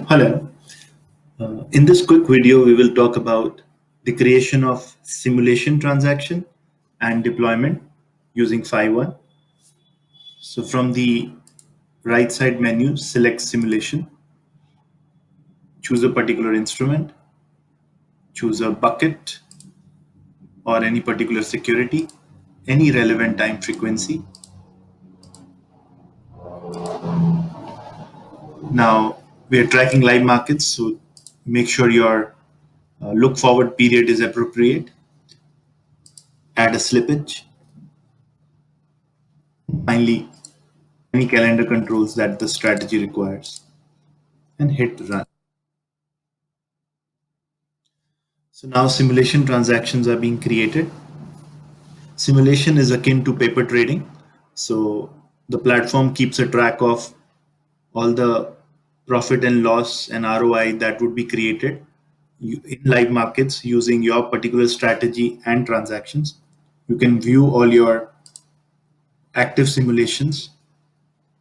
Hello. In this quick video, we will talk about the creation of simulation transaction and deployment using Phi1. So from the right side menu, select simulation, choose a particular instrument, choose a bucket or any particular security, any relevant time frequency. Now we are tracking live markets, so make sure your look forward period is appropriate. Add a slippage. Finally, any calendar controls that the strategy requires and hit run. So now simulation transactions are being created. Simulation is akin to paper trading. So the platform keeps a track of all the profit and loss and ROI that would be created in live markets using your particular strategy and transactions. You can view all your active simulations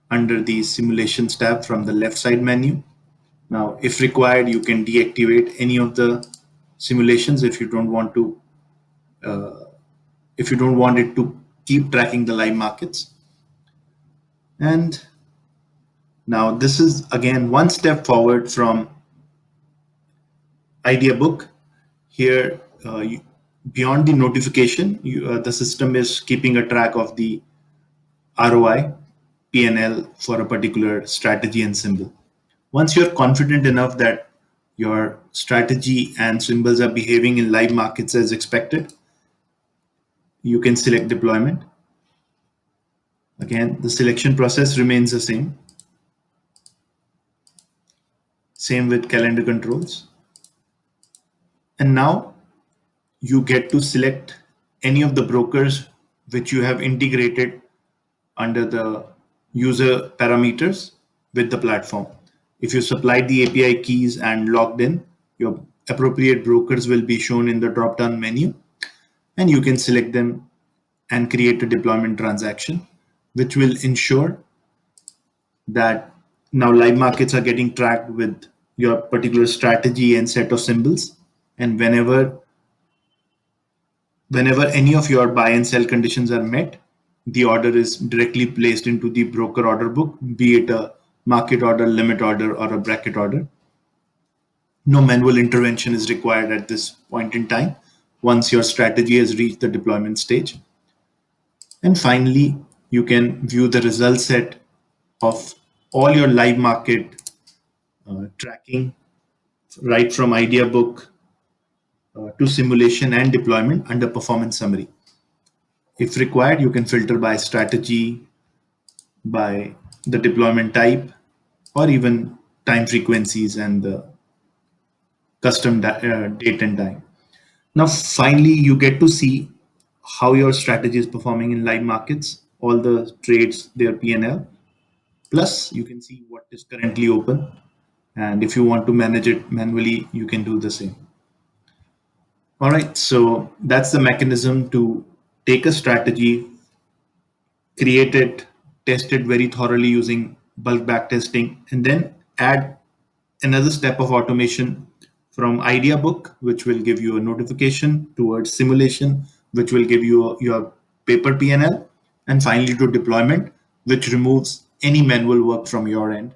under the simulations tab from the left side menu. Now, if required, you can deactivate any of the simulations if you don't want to, if you don't want it to keep tracking the live markets. And now this is again one step forward from IdeaBook. Here, beyond the notification, the system is keeping a track of the ROI, PNL for a particular strategy and symbol. Once you're confident enough that your strategy and symbols are behaving in live markets as expected, you can select deployment. Again, the selection process remains the same. Same with calendar controls. And now you get to select any of the brokers which you have integrated under the user parameters with the platform. If you supplied the API keys and logged in, your appropriate brokers will be shown in the drop-down menu, and you can select them and create a deployment transaction, which will ensure that now live markets are getting tracked with your particular strategy and set of symbols. And whenever any of your buy and sell conditions are met, the order is directly placed into the broker order book, be it a market order, limit order, or a bracket order. No manual intervention is required at this point in time once your strategy has reached the deployment stage. And finally, you can view the result set of all your live market tracking right from IdeaBook to simulation and deployment under performance summary. If required, you can filter by strategy, by the deployment type, or even time frequencies and the custom date and time. Now, finally, you get to see how your strategy is performing in live markets, all the trades, their P&L. Plus, you can see what is currently open. And if you want to manage it manually, you can do the same. All right, so that's the mechanism to take a strategy, create it, test it very thoroughly using bulk backtesting, and then add another step of automation from IdeaBook, which will give you a notification, towards simulation, which will give you your paper P&L, and finally to deployment, which removes any manual work from your end